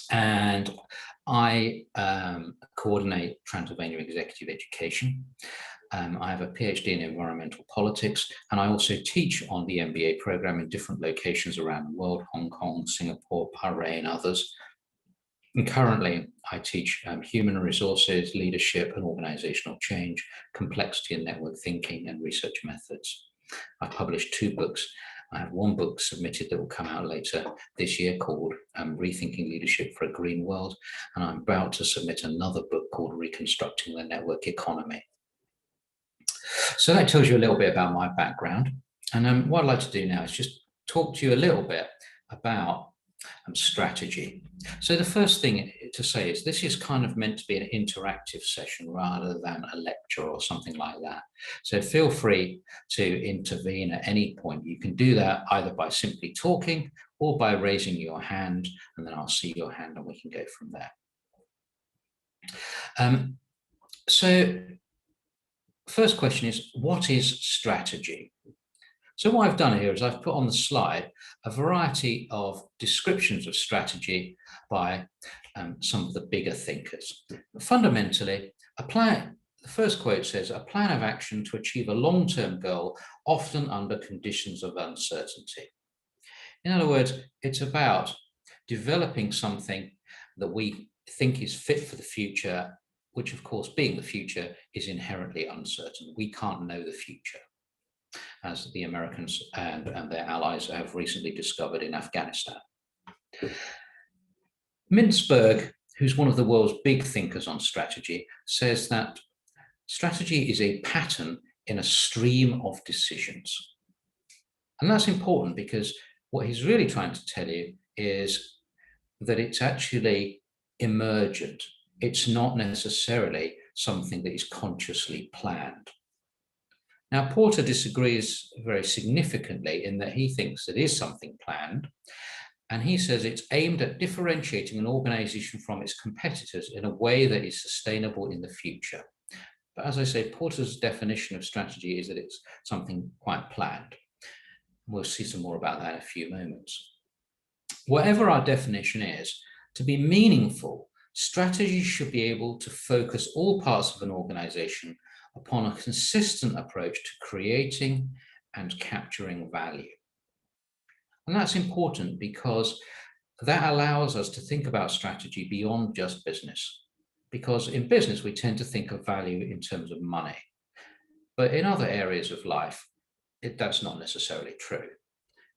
And I coordinate Transylvania Executive Education. I have a PhD in environmental politics, and I also teach on the MBA program in different locations around the world: Hong Kong, Singapore, Bahrain, others. And currently, I teach human resources, leadership and organizational change, complexity and network thinking, and research methods. I've published 2 books. I have 1 book submitted that will come out later this year called Rethinking Leadership for a Green World. And I'm about to submit another book called Reconstructing the Network Economy. So that tells you a little bit about my background. And what I'd like to do now is just talk to you a little bit about strategy. So the first thing to say is this is kind of meant to be an interactive session rather than a lecture or something like that. So feel free to intervene at any point. You can do that either by simply talking or by raising your hand, and then I'll see your hand and we can go from there. So first question is, what is strategy? So what I've done here is I've put on the slide a variety of descriptions of strategy by some of the bigger thinkers. Fundamentally, the first quote says, a plan of action to achieve a long-term goal, often under conditions of uncertainty. In other words, it's about developing something that we think is fit for the future, which of course, being the future, is inherently uncertain. We can't know the future, as the Americans and their allies have recently discovered in Afghanistan. Mintzberg, who's one of the world's big thinkers on strategy, says that strategy is a pattern in a stream of decisions. And that's important because what he's really trying to tell you is that it's actually emergent. It's not necessarily something that is consciously planned. Now, Porter disagrees very significantly in that he thinks it is something planned, and he says it's aimed at differentiating an organization from its competitors in a way that is sustainable in the future. But as I say, Porter's definition of strategy is that it's something quite planned. We'll see some more about that in a few moments. Whatever our definition is, to be meaningful, strategy should be able to focus all parts of an organization upon a consistent approach to creating and capturing value. And that's important because that allows us to think about strategy beyond just business. Because in business, we tend to think of value in terms of money. But in other areas of life, that's not necessarily true.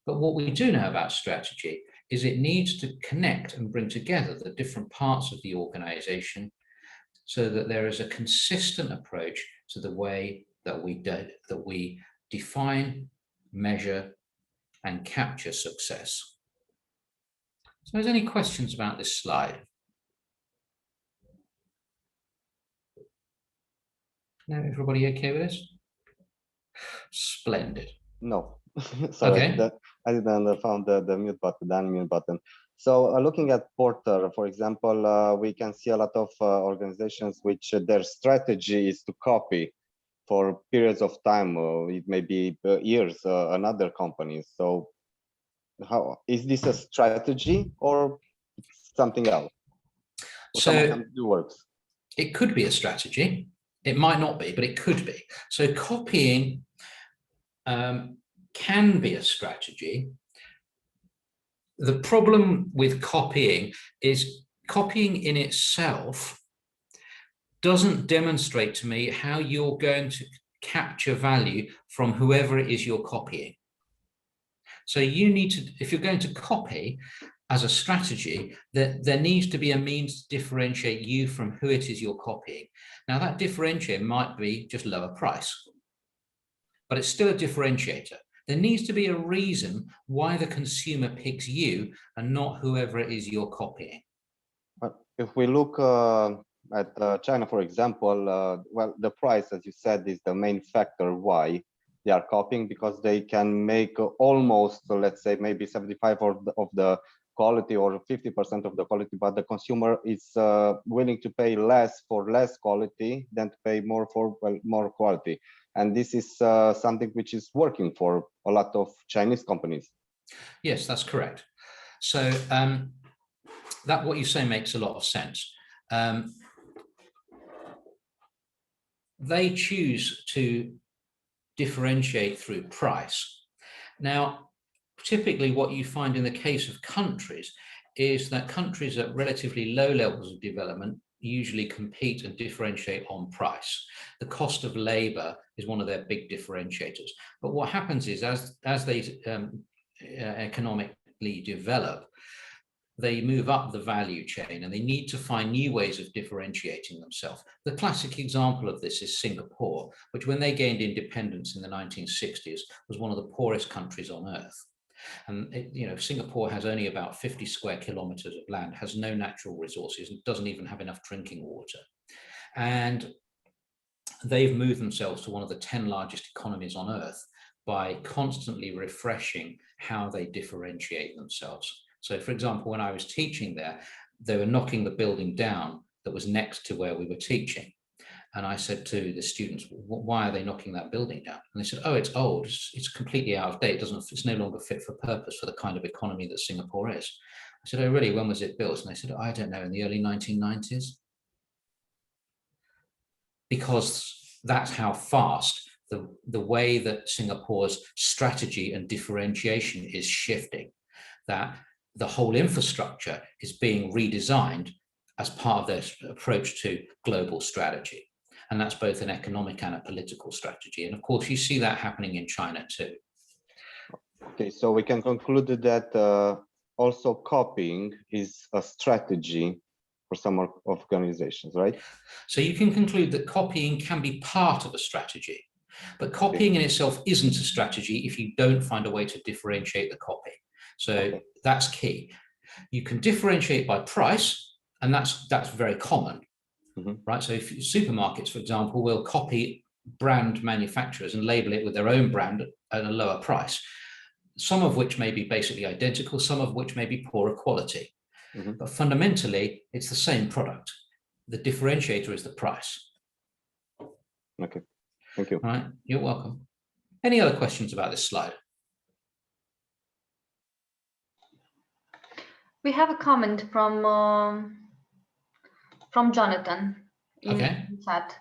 But what we do know about strategy is it needs to connect and bring together the different parts of the organization so that there is a consistent approach to the way that we define, measure, and capture success. So, is there any questions about this slide? No, everybody okay with this? Splendid. No. Sorry, okay. I didn't found the mute button, the unmute button. So looking at Porter, for example, we can see a lot of organizations which their strategy is to copy for periods of time. It may be years, another company. So how is this a strategy or something else? Or so it works. It could be a strategy. It might not be, but it could be. So copying can be a strategy. The problem with copying is copying in itself doesn't demonstrate to me how you're going to capture value from whoever it is you're copying. So you need to, if you're going to copy as a strategy, there needs to be a means to differentiate you from who it is you're copying. Now that differentiator might be just lower price, but it's still a differentiator. There needs to be a reason why the consumer picks you and not whoever it is you're copying. But if we look at China, for example, well, the price, as you said, is the main factor why they are copying, because they can make almost, let's say, maybe 75% of the quality or 50% of the quality, but the consumer is willing to pay less for less quality than to pay more for more quality. And this is something which is working for a lot of Chinese companies. Yes, that's correct. So that what you say makes a lot of sense. They choose to differentiate through price. Now, typically what you find in the case of countries is that countries at relatively low levels of development usually compete and differentiate on price. The cost of labor is one of their big differentiators. But what happens is as they economically develop, they move up the value chain and they need to find new ways of differentiating themselves. The classic example of this is Singapore, which when they gained independence in the 1960s was one of the poorest countries on earth. And Singapore has only about 50 square kilometers of land, has no natural resources, and doesn't even have enough drinking water. And they've moved themselves to one of the 10 largest economies on earth by constantly refreshing how they differentiate themselves. So, for example, when I was teaching there, they were knocking the building down that was next to where we were teaching. And I said to the students, why are they knocking that building down? And they said, oh, it's old. It's completely out of date. It's no longer fit for purpose for the kind of economy that Singapore is. I said, oh, really? When was it built? And they said, I don't know, in the early 1990s. Because that's how fast the way that Singapore's strategy and differentiation is shifting, that the whole infrastructure is being redesigned as part of their approach to global strategy. And that's both an economic and a political strategy. And of course, you see that happening in China too. Okay, so we can conclude that also copying is a strategy for some organizations, right? So you can conclude that copying can be part of a strategy, but copying in itself isn't a strategy if you don't find a way to differentiate the copy. So that's key. You can differentiate by price, and that's very common, right? So if supermarkets, for example, will copy brand manufacturers and label it with their own brand at a lower price, some of which may be basically identical, some of which may be poorer quality. But fundamentally, it's the same product. The differentiator is the price. Okay, thank you. All right, you're welcome. Any other questions about this slide? We have a comment from Jonathan in chat.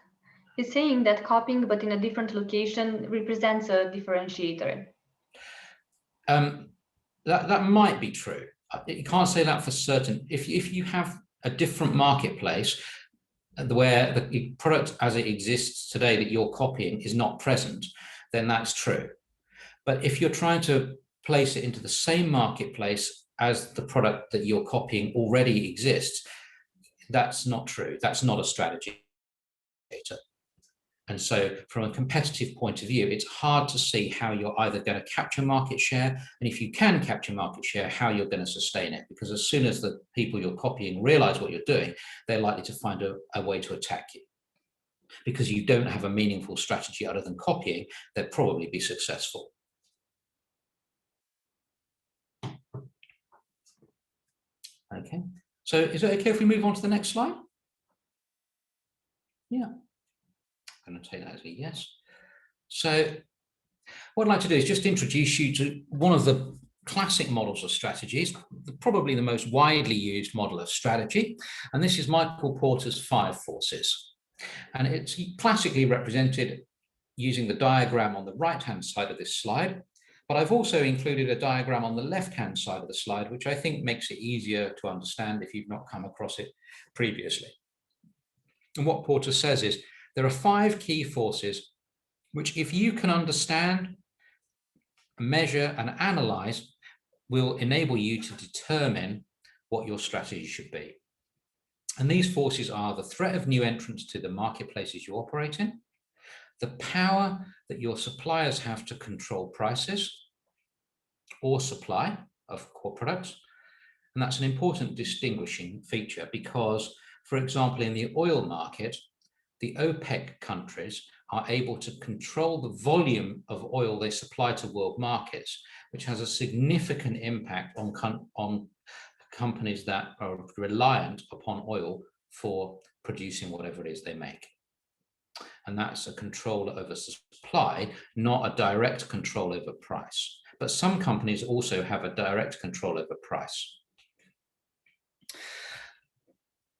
He's saying that copying, but in a different location, represents a differentiator. That might be true. You can't say that for certain. If you have a different marketplace where the product as it exists today that you're copying is not present, then that's true. But if you're trying to place it into the same marketplace as the product that you're copying already exists, that's not true. That's not a strategy. And so from a competitive point of view, it's hard to see how you're either going to capture market share, and if you can capture market share, how you're going to sustain it. Because as soon as the people you're copying realize what you're doing, they're likely to find a way to attack you. Because you don't have a meaningful strategy other than copying, they'll probably be successful. Okay, so is it okay if we move on to the next slide? Yeah. I'm going to take that as a yes. So what I'd like to do is just introduce you to one of the classic models of strategies, probably the most widely used model of strategy. And this is Michael Porter's 5 forces. And it's classically represented using the diagram on the right-hand side of this slide. But I've also included a diagram on the left-hand side of the slide, which I think makes it easier to understand if you've not come across it previously. And what Porter says is, there are 5 key forces which, if you can understand, measure, and analyze, will enable you to determine what your strategy should be. And these forces are the threat of new entrants to the marketplaces you operate in, the power that your suppliers have to control prices or supply of core products. And that's an important distinguishing feature because, for example, in the oil market, the OPEC countries are able to control the volume of oil they supply to world markets, which has a significant impact on companies that are reliant upon oil for producing whatever it is they make. And that's a control over supply, not a direct control over price. but some companies also have a direct control over price.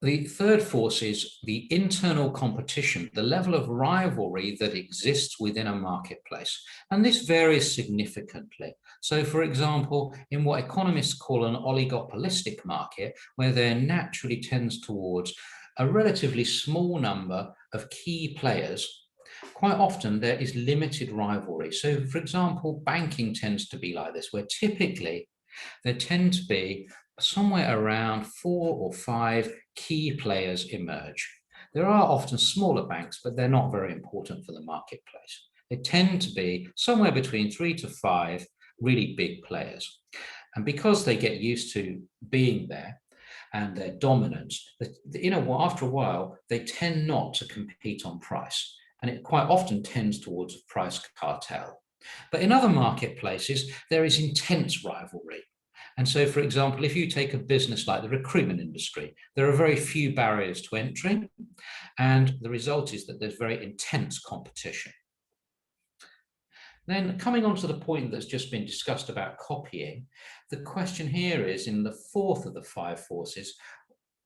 The third force is the internal competition, the level of rivalry that exists within a marketplace. And this varies significantly. So, for example, in what economists call an oligopolistic market, where there naturally tends towards a relatively small number of key players, quite often there is limited rivalry. So, for example, banking tends to be like this, where typically there tend to be somewhere around 4 or 5 key players emerge. There are often smaller banks, but they're not very important for the marketplace. They tend to be somewhere between 3 to 5 really big players. And because they get used to being there and their dominance, after a while, they tend not to compete on price. And it quite often tends towards a price cartel. But in other marketplaces, there is intense rivalry. And so, for example, if you take a business like the recruitment industry, there are very few barriers to entry, and the result is that there's very intense competition. Then, coming on to the point that's just been discussed about copying, the question here is, in the fourth of the 5 forces,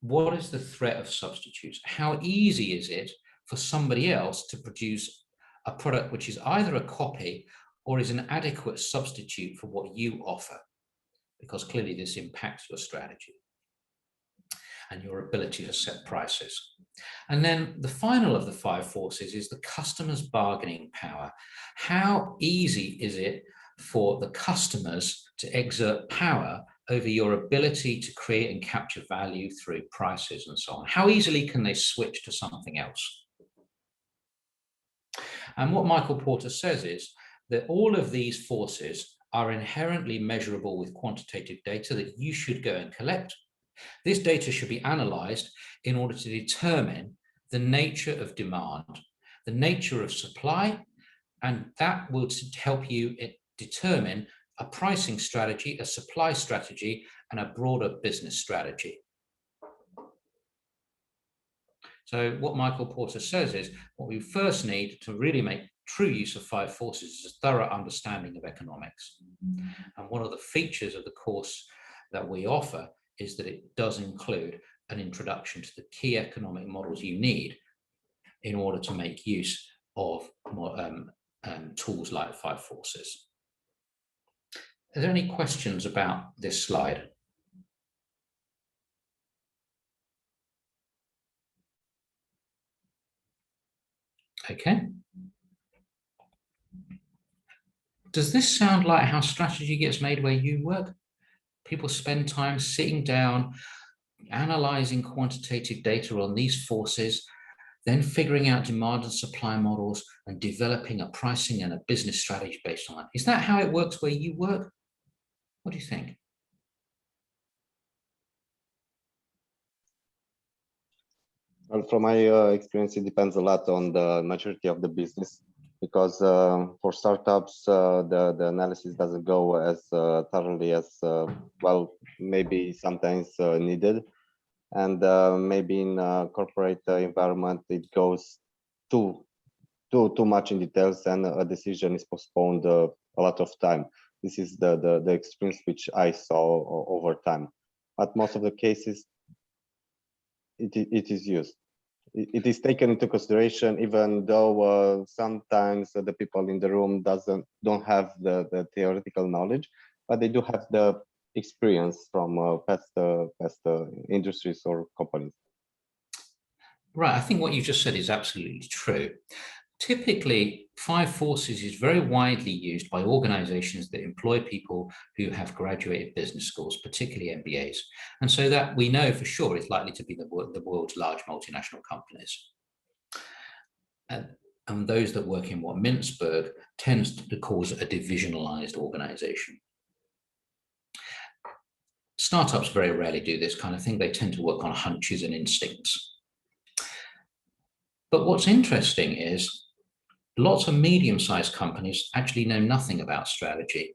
what is the threat of substitutes? How easy is it for somebody else to produce a product which is either a copy or is an adequate substitute for what you offer? Because clearly this impacts your strategy and your ability to set prices. And then the final of the 5 forces is the customer's bargaining power. How easy is it for the customers to exert power over your ability to create and capture value through prices and so on? How easily can they switch to something else? And what Michael Porter says is that all of these forces are inherently measurable with quantitative data that you should go and collect. This data should be analyzed in order to determine the nature of demand, the nature of supply, and that will help you determine a pricing strategy, a supply strategy, and a broader business strategy. So what Michael Porter says is what we first need to really make true use of 5 forces is a thorough understanding of economics. And one of the features of the course that we offer is that it does include an introduction to the key economic models you need in order to make use of tools like 5 forces. Are there any questions about this slide? Okay. Does this sound like how strategy gets made where you work? People spend time sitting down, analyzing quantitative data on these forces, then figuring out demand and supply models and developing a pricing and a business strategy based on that. Is that how it works where you work? What do you think? Well, from my experience, it depends a lot on the maturity of the business, because for startups, the analysis doesn't go as thoroughly as, well, maybe sometimes needed. And maybe in a corporate environment, it goes too much in details, and a decision is postponed a lot of time. This is the experience which I saw over time. But most of the cases, it is used. It is taken into consideration, even though sometimes the people in the room don't have the theoretical knowledge, but they do have the experience from past industries or companies. Right, I think what you just said is absolutely true. Typically, 5 forces is very widely used by organizations that employ people who have graduated business schools, particularly MBAs. And so that we know for sure is likely to be the world's large multinational companies. And those that work in what Mintzberg tends to call a divisionalized organization. Startups very rarely do this kind of thing. They tend to work on hunches and instincts. But what's interesting is lots of medium-sized companies actually know nothing about strategy.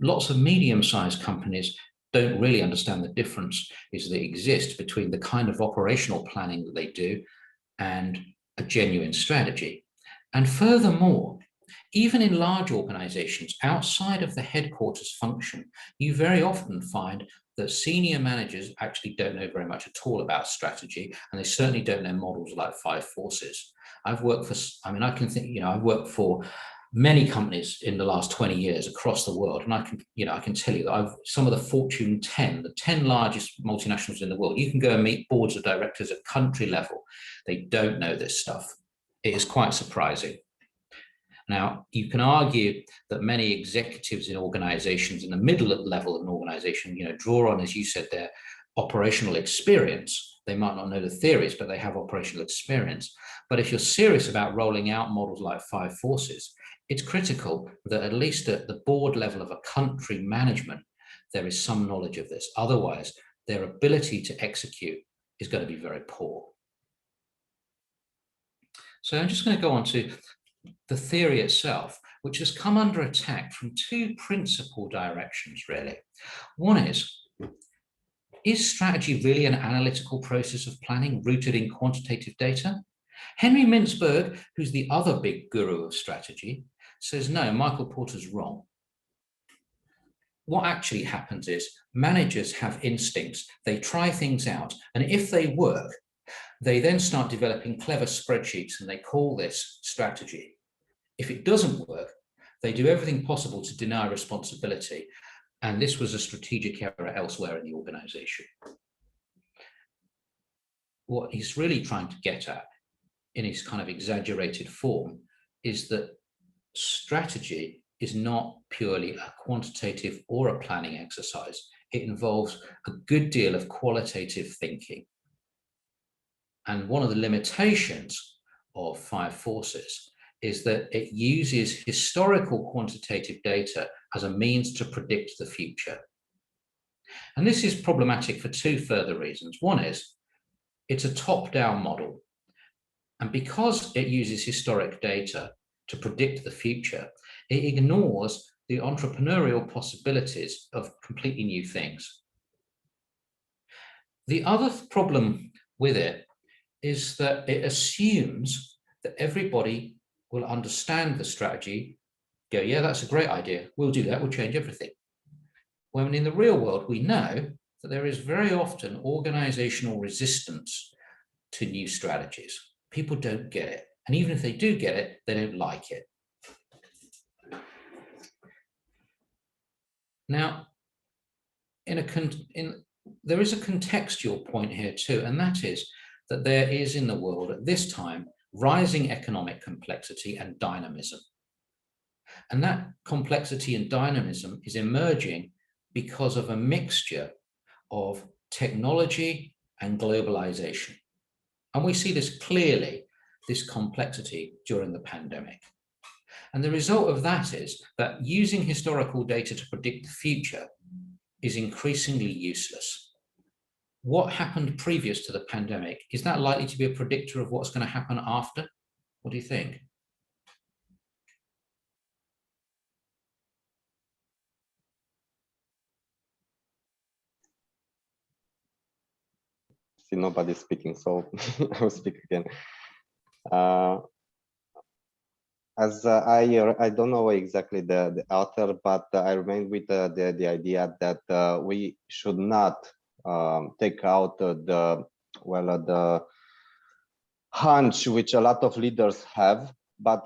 Lots of medium-sized companies don't really understand the difference that exists between the kind of operational planning that they do and a genuine strategy. And furthermore, even in large organizations, outside of the headquarters function, you very often find that senior managers actually don't know very much at all about strategy, and they certainly don't know models like 5 forces. I've worked for, I mean, I can think, I've worked for many companies in the last 20 years across the world, and I can tell you that some of the Fortune 10, the 10 largest multinationals in the world, you can go and meet boards of directors at country level. They don't know this stuff. It is quite surprising. Now, you can argue that many executives in organizations in the middle level of an organization, draw on, as you said, their operational experience. They might not know the theories, but they have operational experience. But if you're serious about rolling out models like 5 forces, it's critical that at least at the board level of a country management, there is some knowledge of this. Otherwise, their ability to execute is going to be very poor. So I'm just going to go on to the theory itself, which has come under attack from 2 principal directions, really. One is strategy really an analytical process of planning rooted in quantitative data? Henry Mintzberg, who's the other big guru of strategy, says, no, Michael Porter's wrong. What actually happens is managers have instincts, they try things out, and if they work, they then start developing clever spreadsheets, and they call this strategy. If it doesn't work, they do everything possible to deny responsibility. And this was a strategic error elsewhere in the organization. What he's really trying to get at in his kind of exaggerated form is that strategy is not purely a quantitative or a planning exercise. It involves a good deal of qualitative thinking. And one of the limitations of 5 forces is that it uses historical quantitative data as a means to predict the future. And this is problematic for 2 further reasons. One is it's a top-down model. And because it uses historic data to predict the future, it ignores the entrepreneurial possibilities of completely new things. The other problem with it is that it assumes that everybody will understand the strategy, go, yeah, that's a great idea, we'll do that, we'll change everything. When in the real world, we know that there is very often organizational resistance to new strategies. People don't get it. And even if they do get it, they don't like it. Now, there is a contextual point here too, and that is that there is in the world at this time rising economic complexity and dynamism. And that complexity and dynamism is emerging because of a mixture of technology and globalization. And we see this clearly, this complexity during the pandemic. And the result of that is that using historical data to predict the future is increasingly useless. What happened previous to the pandemic, is that likely to be a predictor of what's going to happen after? What do you think? See, nobody's speaking, so I will speak again. I don't know exactly the author, but I remain with the idea that we should not take out the hunch which a lot of leaders have, but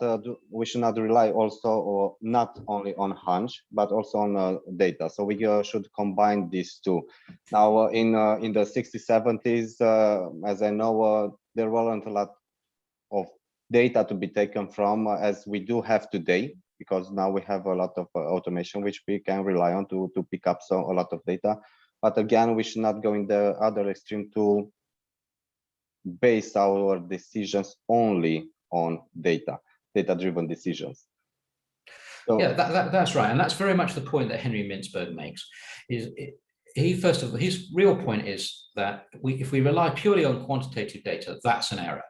we should not rely also or not only on hunch, but also on data. So we should combine these 2. Now, in the 60s, 70s, as I know, there weren't a lot of data to be taken from as we do have today, because now we have a lot of automation which we can rely on to pick up a lot of data. But again, we should not go in the other extreme to base our decisions only on data-driven decisions. So, yeah, that's right. And that's very much the point that Henry Mintzberg makes. First of all, his real point is that if we rely purely on quantitative data, that's an error.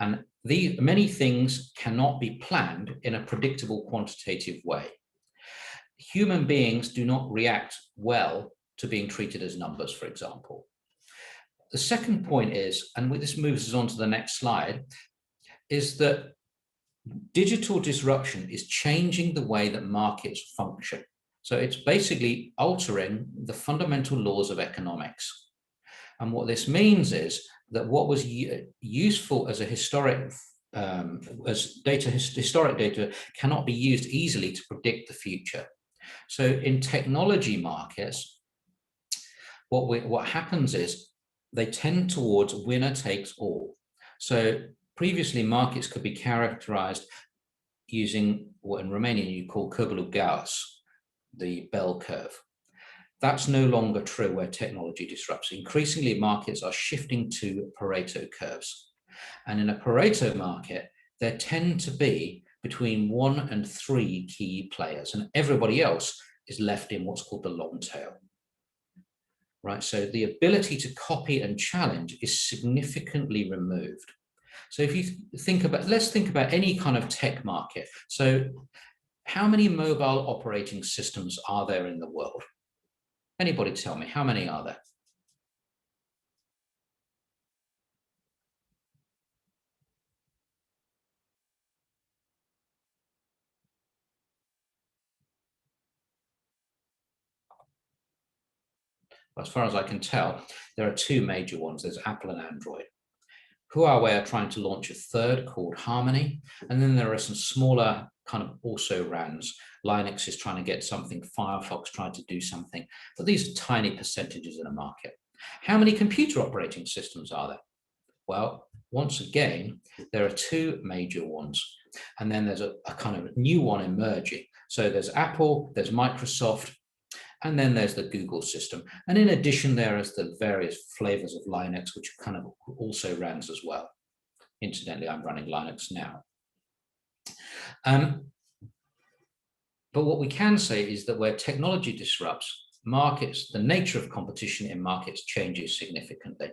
And many things cannot be planned in a predictable quantitative way. Human beings do not react well to being treated as numbers, for example. The second point is, and this moves us on to the next slide, is that Digital disruption is changing the way that markets function. So it's basically altering the fundamental laws of economics. And what this means is that what was useful as a historic historic data cannot be used easily to predict the future. So in technology markets, what happens is they tend towards winner takes all. So previously markets could be characterized using what in Romanian you call curve Gauss, the bell curve. That's no longer true where technology disrupts. Increasingly, markets are shifting to Pareto curves. And in a Pareto market, there tend to be between 1 and 3 key players, and everybody else is left in what's called the long tail. Right, so the ability to copy and challenge is significantly removed. So if you think about, let's think about any kind of tech market. So how many mobile operating systems are there in the world? Anybody tell me, how many are there? As far as I can tell, there are 2 major ones. There's Apple and Android. Huawei are trying to launch a third called Harmony. And then there are some smaller kind of also rans. Linux is trying to get something, Firefox trying to do something, but these are tiny percentages in a market. How many computer operating systems are there? Well, once again, there are 2 major ones. And then there's a kind of new one emerging. So there's Apple, there's Microsoft, and then there's the Google system. And in addition, there is the various flavors of Linux, which kind of also runs as well. Incidentally, I'm running Linux now. But what we can say is that where technology disrupts markets, the nature of competition in markets changes significantly.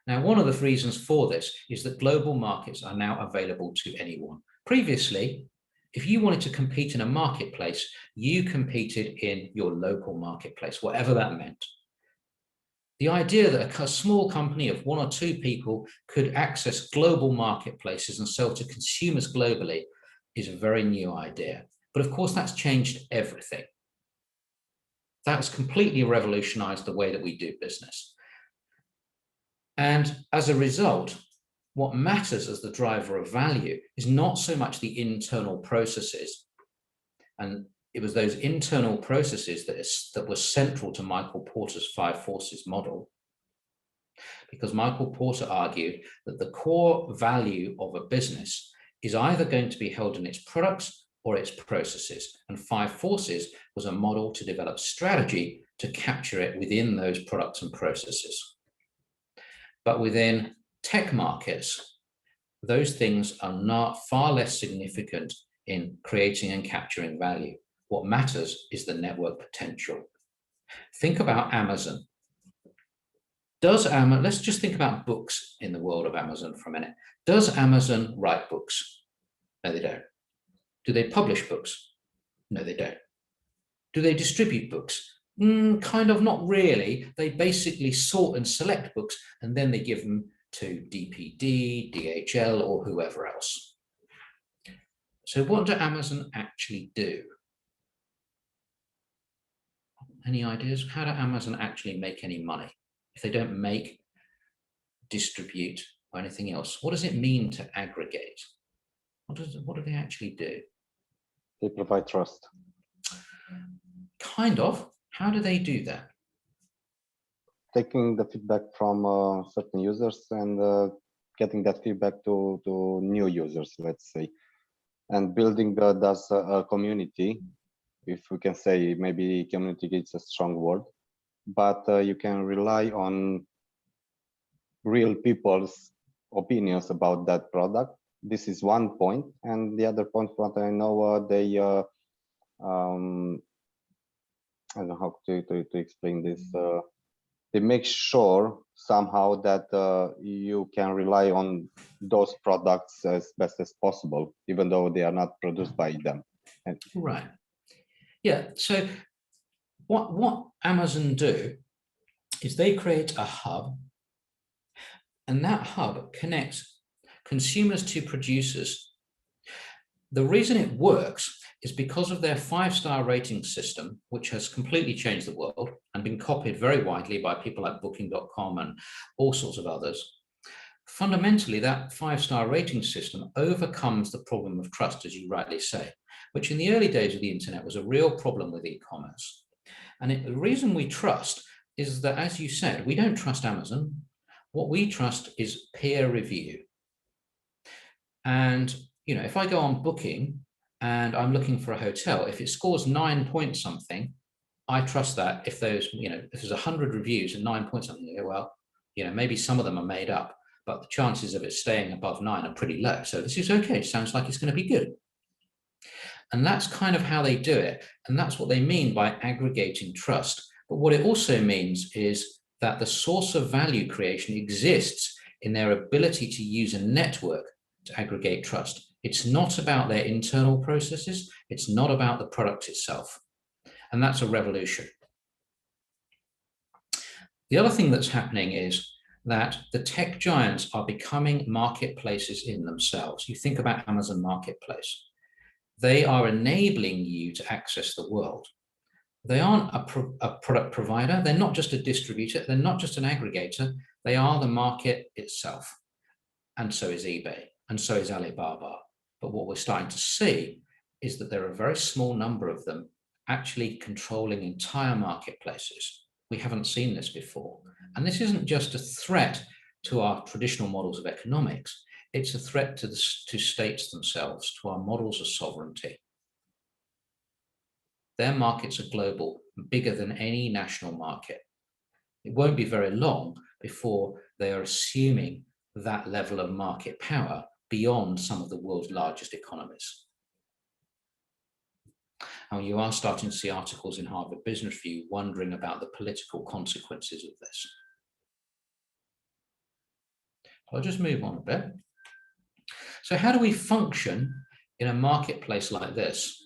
Now, one of the reasons for this is that global markets are now available to anyone. Previously, if you wanted to compete in a marketplace, you competed in your local marketplace, whatever that meant. The idea that a small company of 1 or 2 people could access global marketplaces and sell to consumers globally is a very new idea. But of course, that's changed everything. That's completely revolutionized the way that we do business. And as a result, what matters as the driver of value is not so much the internal processes. And it was those internal processes that were central to Michael Porter's 5 forces model. Because Michael Porter argued that the core value of a business is either going to be held in its products or its processes. And 5 forces was a model to develop strategy to capture it within those products and processes. But within tech markets, those things are not far less significant in creating and capturing value. What matters is the network potential. Think about Amazon. Let's just think about books in the world of Amazon for a minute. Does Amazon write books? No, they don't. Do they publish books? No, they don't. Do they distribute books? Kind of not really. They basically sort and select books, and then they give them to DPD, DHL, or whoever else. So what do Amazon actually do? Any ideas? How do Amazon actually make any money? If they don't make, distribute, or anything else, what does it mean to aggregate? What do they actually do? They provide trust. Kind of. How do they do that? Taking the feedback from certain users and getting that feedback to new users, let's say, and building thus a community, if we can say. Maybe community is a strong word, but you can rely on real people's opinions about that product. This is one point, and the other point, what I know, they I don't know how to explain this. They make sure somehow that you can rely on those products as best as possible, even though they are not produced by them. Right. Yeah. So what Amazon do is they create a hub, and that hub connects consumers to producers The reason it works is because of their 5-star rating system, which has completely changed the world and been copied very widely by people like Booking.com and all sorts of others. Fundamentally, that 5-star rating system overcomes the problem of trust, as you rightly say, which in the early days of the internet was a real problem with e-commerce. And the reason we trust is that, as you said, we don't trust Amazon. What we trust is peer review. And if I go on Booking and I'm looking for a hotel, if it scores 9 point something, I trust that. If there's 100 reviews and 9 point something, well, maybe some of them are made up, but the chances of it staying above 9 are pretty low. So this is okay. It sounds like it's going to be good. And that's kind of how they do it. And that's what they mean by aggregating trust. But what it also means is that the source of value creation exists in their ability to use a network to aggregate trust. It's not about their internal processes. It's not about the product itself. And that's a revolution. The other thing that's happening is that the tech giants are becoming marketplaces in themselves. You think about Amazon Marketplace. They are enabling you to access the world. They aren't a product provider. They're not just a distributor. They're not just an aggregator. They are the market itself. And so is eBay. And so is Alibaba. But what we're starting to see is that there are a very small number of them actually controlling entire marketplaces. We haven't seen this before. And this isn't just a threat to our traditional models of economics. It's a threat to states themselves, to our models of sovereignty. Their markets are global, bigger than any national market. It won't be very long before they are assuming that level of market power beyond some of the world's largest economies. And you are starting to see articles in Harvard Business Review wondering about the political consequences of this. I'll just move on a bit. So how do we function in a marketplace like this?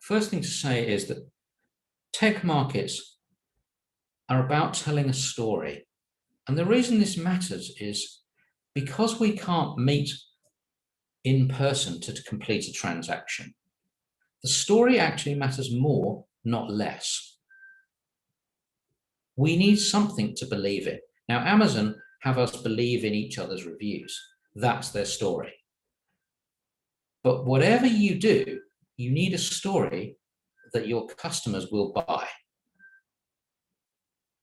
First thing to say is that tech markets are about telling a story. And the reason this matters is because we can't meet in person to complete a transaction. The story actually matters more, not less. We need something to believe in. Now, Amazon have us believe in each other's reviews. That's their story. But whatever you do, you need a story that your customers will buy.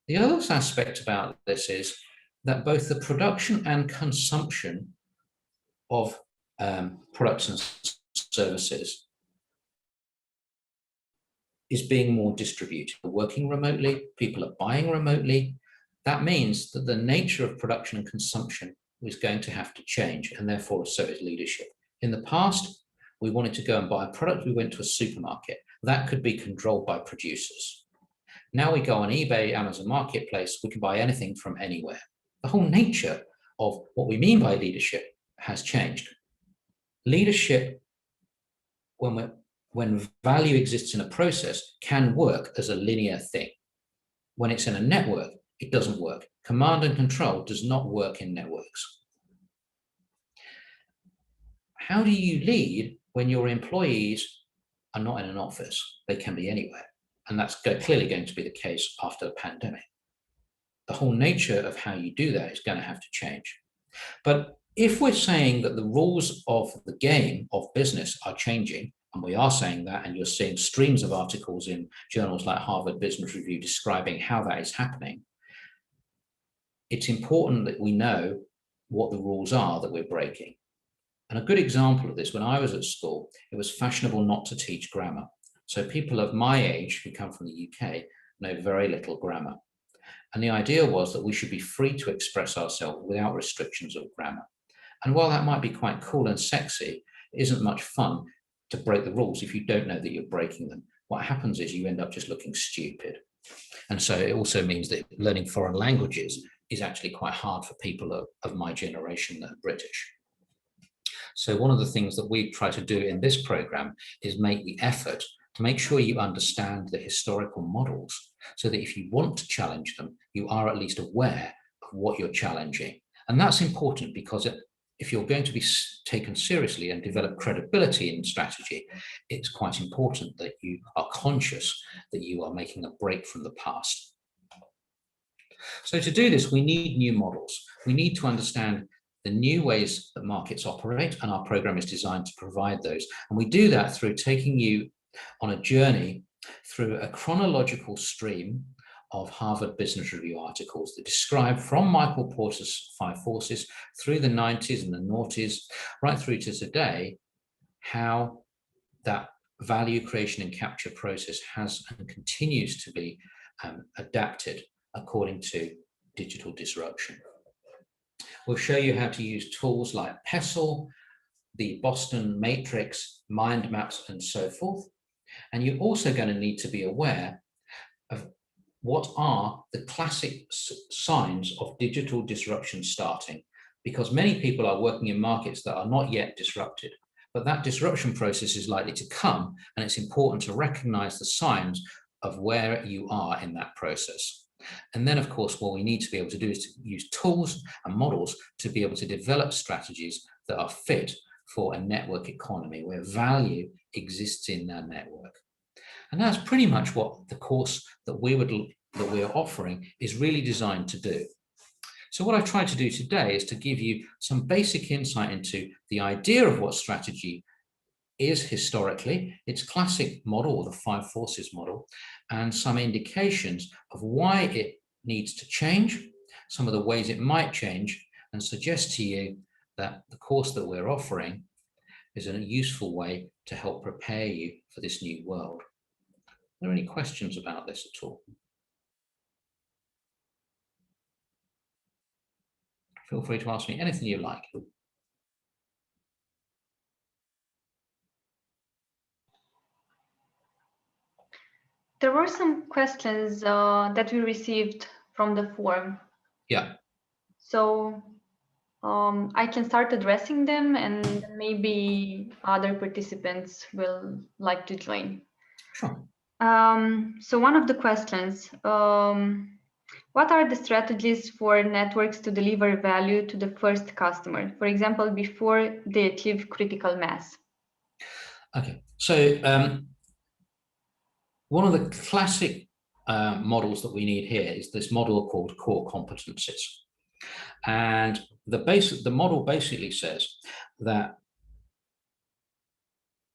The other aspect about this is that both the production and consumption of products and services is being more distributed. We're working remotely, people are buying remotely. That means that the nature of production and consumption is going to have to change, and therefore so is leadership. In the past, we wanted to go and buy a product, we went to a supermarket. That could be controlled by producers. Now we go on eBay, Amazon Marketplace, we can buy anything from anywhere. The whole nature of what we mean by leadership has changed. Leadership, when value exists in a process, can work as a linear thing. When it's in a network, it doesn't work. Command and control does not work in networks. How do you lead when your employees are not in an office? They can be anywhere. And that's clearly going to be the case after the pandemic. The whole nature of how you do that is going to have to change. But if we're saying that the rules of the game of business are changing, and we are saying that, and you're seeing streams of articles in journals like Harvard Business Review describing how that is happening, it's important that we know what the rules are that we're breaking. And a good example of this, when I was at school, it was fashionable not to teach grammar. So people of my age who come from the UK know very little grammar. And the idea was that we should be free to express ourselves without restrictions of grammar. And while that might be quite cool and sexy, it isn't much fun to break the rules if you don't know that you're breaking them. What happens is you end up just looking stupid. And so it also means that learning foreign languages is actually quite hard for people of my generation that are British. So one of the things that we try to do in this program is make the effort to make sure you understand the historical models so that if you want to challenge them, you are at least aware of what you're challenging. And that's important because if you're going to be taken seriously and develop credibility in strategy, it's quite important that you are conscious that you are making a break from the past. So to do this, we need new models. We need to understand the new ways that markets operate, and our program is designed to provide those. And we do that through taking you on a journey through a chronological stream of Harvard Business Review articles that describe from Michael Porter's 5 Forces through the 90s and the noughties, right through to today, how that value creation and capture process has and continues to be adapted according to digital disruption. We'll show you how to use tools like Pestle, the Boston Matrix, mind maps, and so forth. And you're also going to need to be aware of what are the classic signs of digital disruption starting, because many people are working in markets that are not yet disrupted, but that disruption process is likely to come, and it's important to recognize the signs of where you are in that process. And then, of course, what we need to be able to do is to use tools and models to be able to develop strategies that are fit for a network economy where value exists in that network. And that's pretty much what the course that we're offering is really designed to do. So what I've tried to do today is to give you some basic insight into the idea of what strategy is historically, its classic model, the 5 Forces model, and some indications of why it needs to change, some of the ways it might change, and suggest to you that the course that we're offering is a useful way to help prepare you for this new world. Are there any questions about this at all? Feel free to ask me anything you like. There were some questions that we received from the forum. Yeah. So I can start addressing them, and maybe other participants will like to join. Sure. So one of the questions, what are the strategies for networks to deliver value to the first customer, for example, before they achieve critical mass? Okay, so one of the classic models that we need here is this model called core competencies. And the model basically says that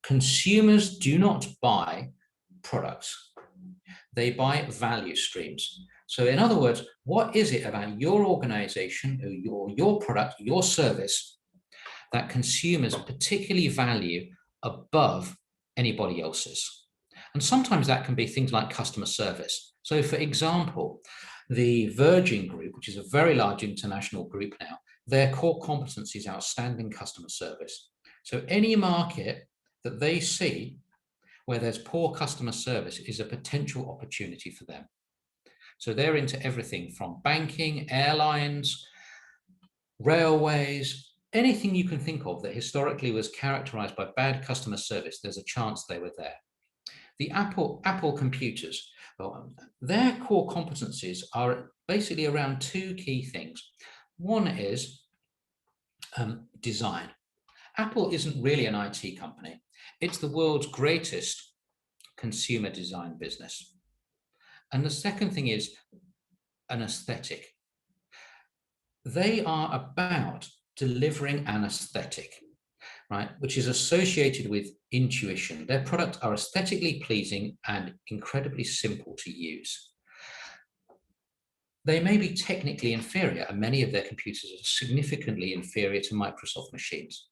consumers do not buy products, they buy value streams. So in other words, what is it about your organization, or your product, your service, that consumers particularly value above anybody else's? And sometimes that can be things like customer service. So for example, the Virgin Group, which is a very large international group now, their core competency is outstanding customer service. So any market that they see where there's poor customer service is a potential opportunity for them. So they're into everything from banking, airlines, railways, anything you can think of that historically was characterized by bad customer service, there's a chance they were there. The Apple computers, their core competencies are basically around 2 key things. One is design. Apple isn't really an IT company. It's the world's greatest consumer design business. And the second thing is an aesthetic. They are about delivering an aesthetic, right, which is associated with intuition. Their products are aesthetically pleasing and incredibly simple to use. They may be technically inferior, and many of their computers are significantly inferior to Microsoft machines.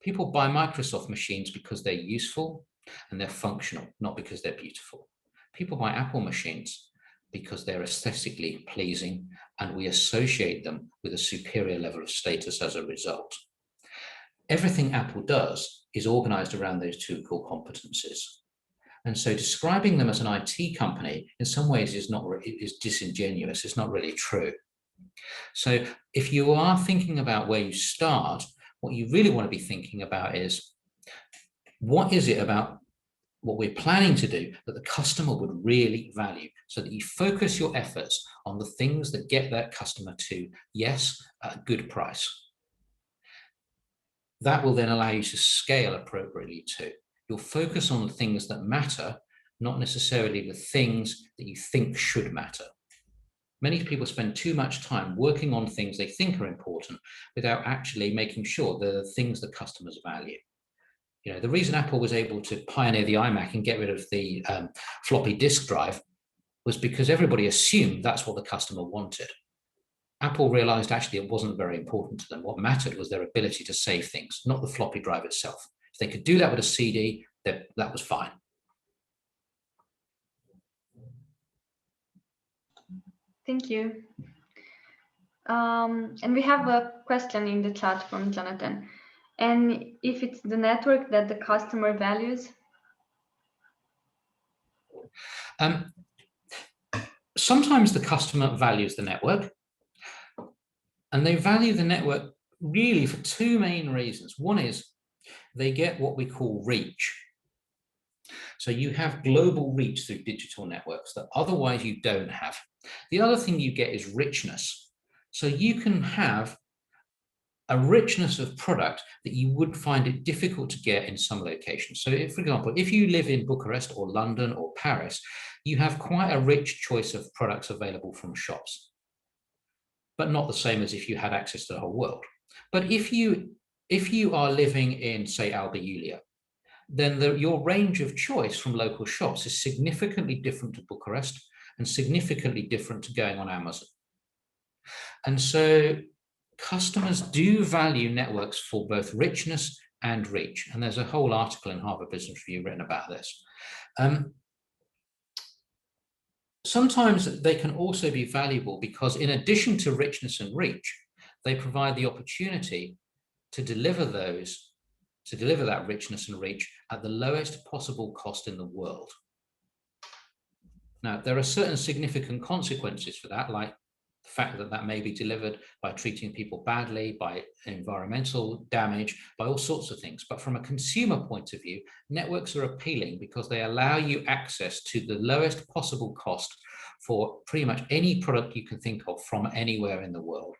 People buy Microsoft machines because they're useful and they're functional, not because they're beautiful. People buy Apple machines because they're aesthetically pleasing, and we associate them with a superior level of status as a result. Everything Apple does is organized around those 2 core competencies. And so describing them as an IT company in some ways is disingenuous. It's not really true. So if you are thinking about where you start, what you really want to be thinking about is, what is it about what we're planning to do that the customer would really value, so that you focus your efforts on the things that get that customer to yes, at a good price. that will then allow you to scale appropriately too. You'll focus on the things that matter, not necessarily the things that you think should matter. Many people spend too much time working on things they think are important without actually making sure they're the things that customers value. You know, the reason Apple was able to pioneer the iMac and get rid of the floppy disk drive was because everybody assumed that's what the customer wanted. Apple realized actually it wasn't very important to them. What mattered was their ability to save things, not the floppy drive itself. If they could do that with a CD, that was fine. Thank you. And we have a question in the chat from Jonathan. And if it's the network that the customer values? Sometimes the customer values the network, and they value the network really for two main reasons. One is they get what we call reach. So you have global reach through digital networks that otherwise you don't have. The other thing you get is richness. So you can have a richness of product that you would find it difficult to get in some locations. So if, for example, if you live in Bucharest or London or Paris, you have quite a rich choice of products available from shops, but not the same as if you had access to the whole world. But if you are living in, say, Alba Iulia, then your range of choice from local shops is significantly different to Bucharest and significantly different to going on Amazon. And so customers do value networks for both richness and reach. And there's a whole article in Harvard Business Review written about this. Sometimes they can also be valuable because in addition to richness and reach, they provide the opportunity to deliver that richness and reach at the lowest possible cost in the world. Now, there are certain significant consequences for that, like the fact that that may be delivered by treating people badly, by environmental damage, by all sorts of things. But from a consumer point of view, networks are appealing because they allow you access to the lowest possible cost for pretty much any product you can think of from anywhere in the world.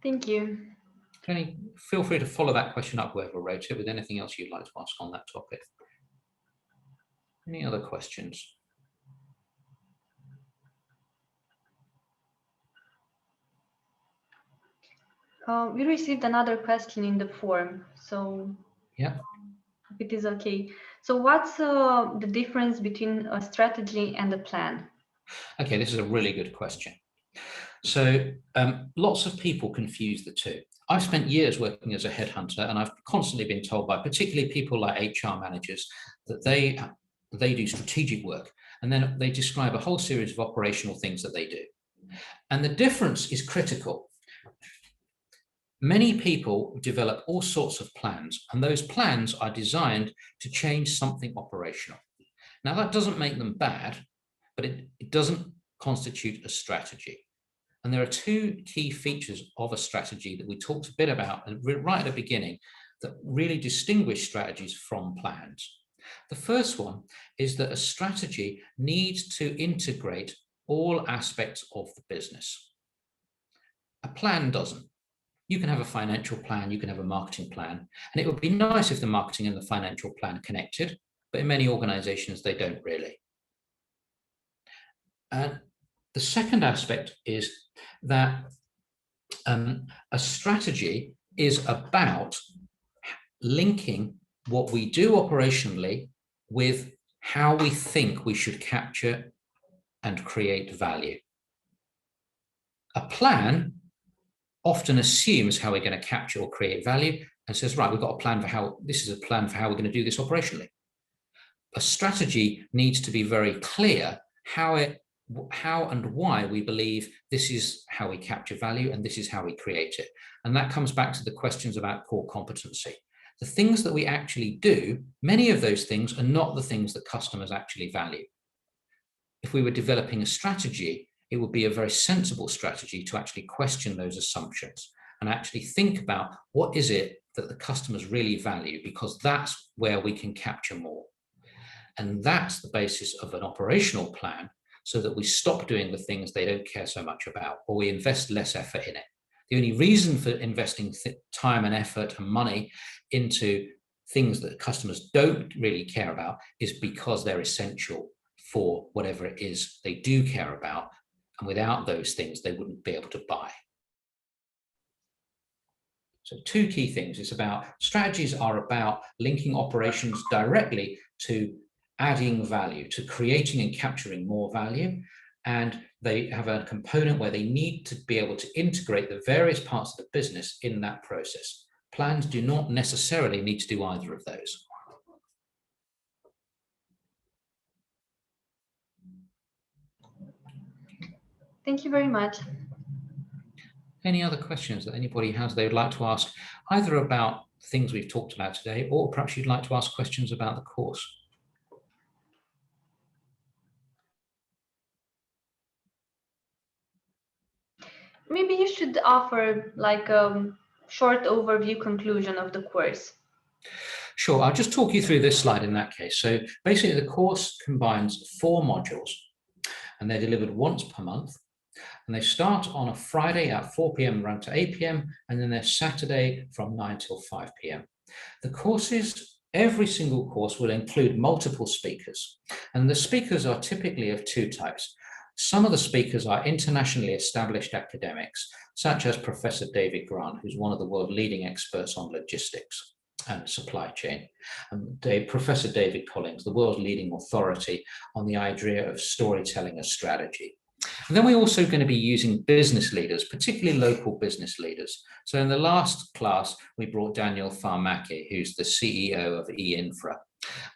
Thank you. Jenny, feel free to follow that question up, whoever wrote it, with anything else you'd like to ask on that topic. Any other questions? We received another question in the form, so yeah, it is okay. So what's the difference between a strategy and a plan? Okay, this is a really good question. So lots of people confuse the two. I've spent years working as a headhunter, and I've constantly been told by particularly people like HR managers that they do strategic work, and then they describe a whole series of operational things that they do. And the difference is critical. Many people develop all sorts of plans, and those plans are designed to change something operational. Now, that doesn't make them bad, but it doesn't constitute a strategy. And there are two key features of a strategy that we talked a bit about right at the beginning that really distinguish strategies from plans. The first one is that a strategy needs to integrate all aspects of the business. A plan doesn't. You can have a financial plan, you can have a marketing plan, and it would be nice if the marketing and the financial plan connected, but in many organizations, they don't really. And the second aspect is that a strategy is about linking what we do operationally with how we think we should capture and create value. A plan often assumes how we're going to capture or create value and says, right, we've got a plan for how, this is a plan for how we're going to do this operationally. A strategy needs to be very clear how and why we believe this is how we capture value and this is how we create it. And that comes back to the questions about core competency. The things that we actually do, many of those things are not the things that customers actually value. If we were developing a strategy, it would be a very sensible strategy to actually question those assumptions and actually think about what is it that the customers really value, because that's where we can capture more. And that's the basis of an operational plan so that we stop doing the things they don't care so much about, or we invest less effort in it. The only reason for investing time and effort and money into things that customers don't really care about is because they're essential for whatever it is they do care about. And without those things, they wouldn't be able to buy. So two key things. It's about strategies are about linking operations directly to adding value, to creating and capturing more value. And they have a component where they need to be able to integrate the various parts of the business in that process. Plans do not necessarily need to do either of those. Thank you very much. Any other questions that anybody has they would like to ask, either about things we've talked about today, or perhaps you'd like to ask questions about the course? Maybe you should offer like a short overview conclusion of the course. Sure, I'll just talk you through this slide in that case. So basically the course combines 4 modules and they're delivered once per month. And they start on a Friday at 4 p.m. run to 8 p.m. and then they're Saturday from 9 till 5 p.m. The courses, every single course will include multiple speakers. And the speakers are typically of 2 types. Some of the speakers are internationally established academics, such as Professor David Grant, who's one of the world leading experts on logistics and supply chain. And Professor David Collins, the world's leading authority on the idea of storytelling as strategy. And then we're also going to be using business leaders, particularly local business leaders. So in the last class, we brought Daniel Farmaki, who's the CEO of eInfra.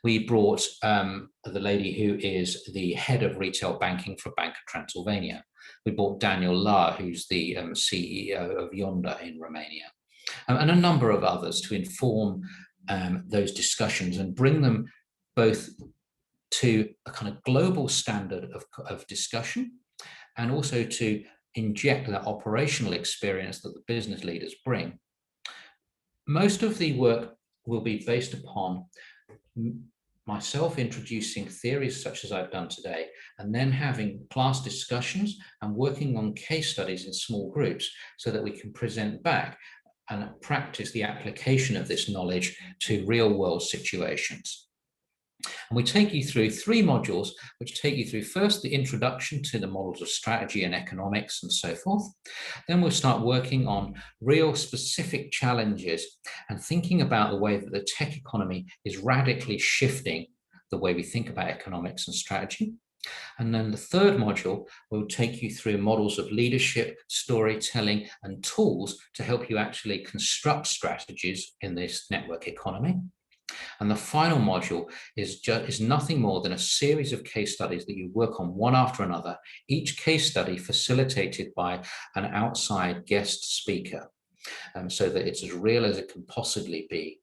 We brought the lady who is the head of retail banking for Bank of Transylvania. We brought Daniel La, who's the CEO of Yonda in Romania, and a number of others to inform those discussions and bring them both to a kind of global standard of discussion, and also to inject that operational experience that the business leaders bring. Most of the work will be based upon myself introducing theories such as I've done today, and then having class discussions and working on case studies in small groups so that we can present back and practice the application of this knowledge to real world situations. And we take you through 3 modules, which take you through first the introduction to the models of strategy and economics and so forth. Then we'll start working on real specific challenges and thinking about the way that the tech economy is radically shifting the way we think about economics and strategy. And then the 3rd module will take you through models of leadership, storytelling, and tools to help you actually construct strategies in this network economy. And the final module is nothing more than a series of case studies that you work on one after another, each case study facilitated by an outside guest speaker, so that it's as real as it can possibly be.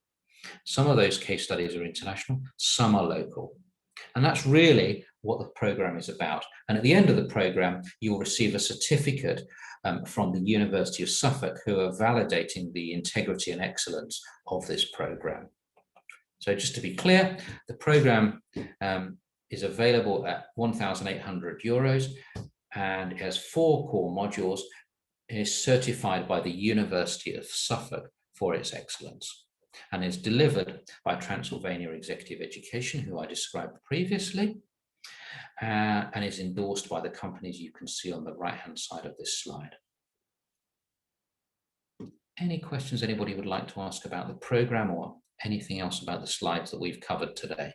Some of those case studies are international, some are local. And that's really what the program is about. And at the end of the program, you'll receive a certificate from the University of Suffolk, who are validating the integrity and excellence of this program. So just to be clear, the program is available at €1,800 and it has 4 core modules and is certified by the University of Suffolk for its excellence, and is delivered by Transylvania Executive Education, who I described previously, and is endorsed by the companies you can see on the right-hand side of this slide. Any questions anybody would like to ask about the program or anything else about the slides that we've covered today?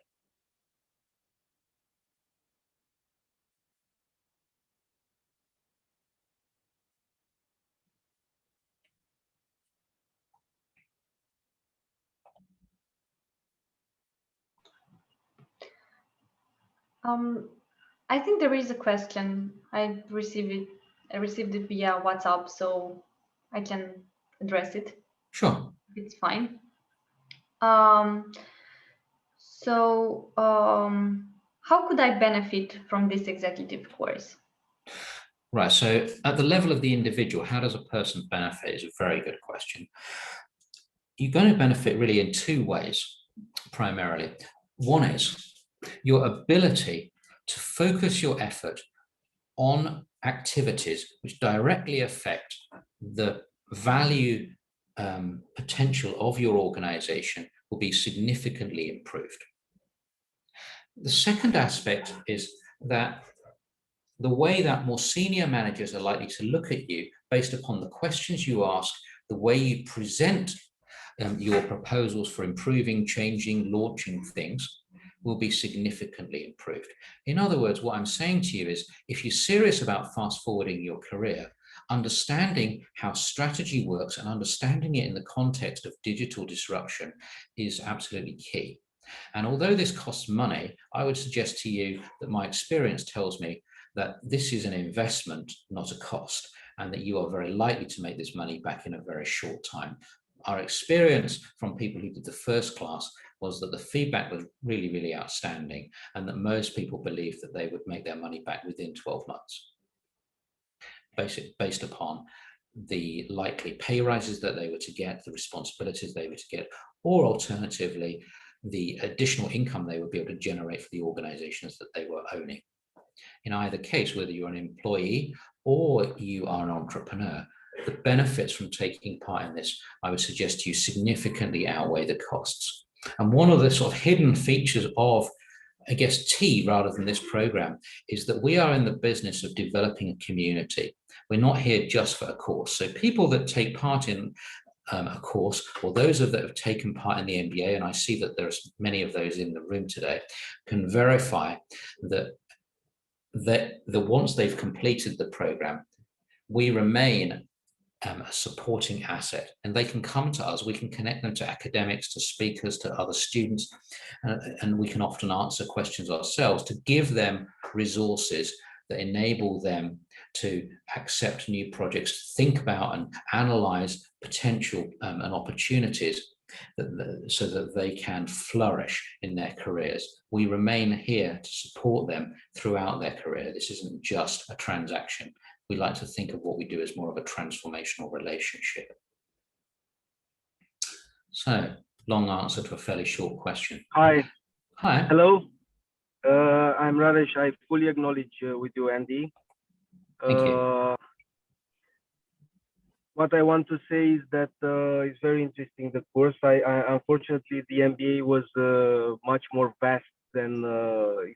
I think there is a question. I received it via WhatsApp, so I can address it. Sure. It's fine. How could I benefit from this executive course? Right, so at the level of the individual, how does a person benefit is a very good question. You're going to benefit really in 2 ways, primarily. One is your ability to focus your effort on activities which directly affect the value potential of your organization will be significantly improved. The second aspect is that the way that more senior managers are likely to look at you based upon the questions you ask, the way you present your proposals for improving, changing, launching things will be significantly improved. In other words, what I'm saying to you is, if you're serious about fast forwarding your career, understanding how strategy works and understanding it in the context of digital disruption is absolutely key. And although this costs money, I would suggest to you that my experience tells me that this is an investment, not a cost, and that you are very likely to make this money back in a very short time. Our experience from people who did the first class was that the feedback was really, really outstanding, and that most people believed that they would make their money back within 12 months, based upon the likely pay rises that they were to get, the responsibilities they were to get, or alternatively, the additional income they would be able to generate for the organizations that they were owning. In either case, whether you're an employee or you are an entrepreneur, the benefits from taking part in this, I would suggest to you, significantly outweigh the costs. And one of the sort of hidden features of, I guess, T rather than this program is that we are in the business of developing a community. We're not here just for a course. So people that take part in a course, or those that have taken part in the MBA, and I see that there's many of those in the room today, can verify that once they've completed the program, we remain a supporting asset, and they can come to us. We can connect them to academics, to speakers, to other students, and we can often answer questions ourselves to give them resources that enable them to accept new projects, think about and analyze potential and opportunities so that they can flourish in their careers. We remain here to support them throughout their career. This isn't just a transaction. We like to think of what we do as more of a transformational relationship. So, long answer to a fairly short question. Hi. Hi. Hello. I'm Radesh. I fully acknowledge with you, Andy. Thank you. What I want to say is that it's very interesting, the course. Unfortunately, the MBA was much more vast than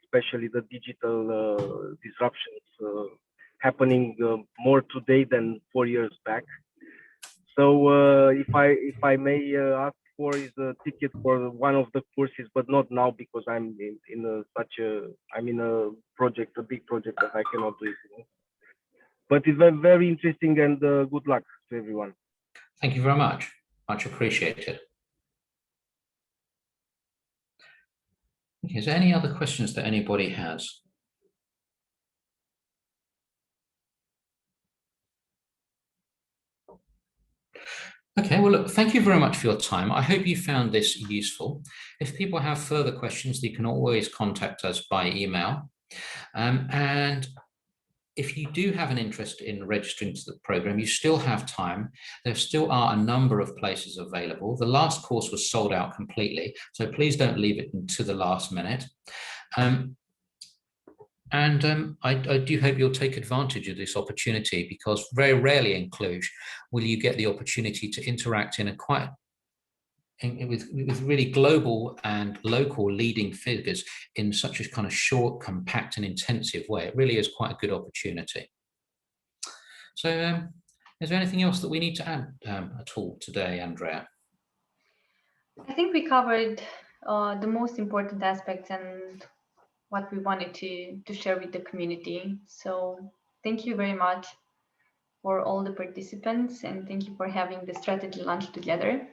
especially the digital disruptions happening more today than 4 years back. So if I may ask for is a ticket for one of the courses, but not now because I'm in a project, a big project that I cannot do it. You know? But it's very interesting, and good luck to everyone. Thank you very much. Much appreciated. Okay, is there any other questions that anybody has? Okay, well, look, thank you very much for your time. I hope you found this useful. If people have further questions, they can always contact us by email. And if you do have an interest in registering to the program, you still have time. There still are a number of places available. The last course was sold out completely, so please don't leave it to the last minute. I do hope you'll take advantage of this opportunity, because very rarely in Cluj will you get the opportunity to interact in a with really global and local leading figures in such a kind of short, compact and intensive way. It really is quite a good opportunity. So is there anything else that we need to add at all today, Andrea? I think we covered the most important aspects and what we wanted to share with the community. So thank you very much for all the participants, and thank you for having the strategy lunch together.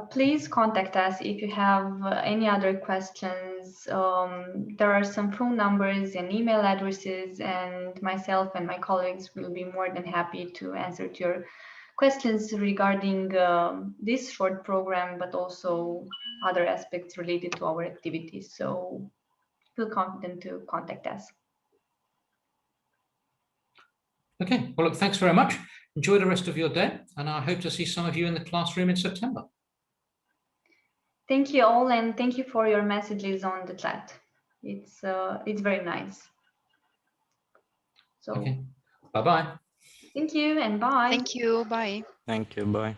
Please contact us if you have any other questions. There are some phone numbers and email addresses, and myself and my colleagues will be more than happy to answer to your questions regarding this short program, but also other aspects related to our activities. So feel confident to contact us. Okay, well, look, thanks very much. Enjoy the rest of your day, and I hope to see some of you in the classroom in September. Thank you all, and thank you for your messages on the chat. It's very nice. So Okay. Bye-bye. thank you and bye. Thank you. Bye. Thank you. Bye.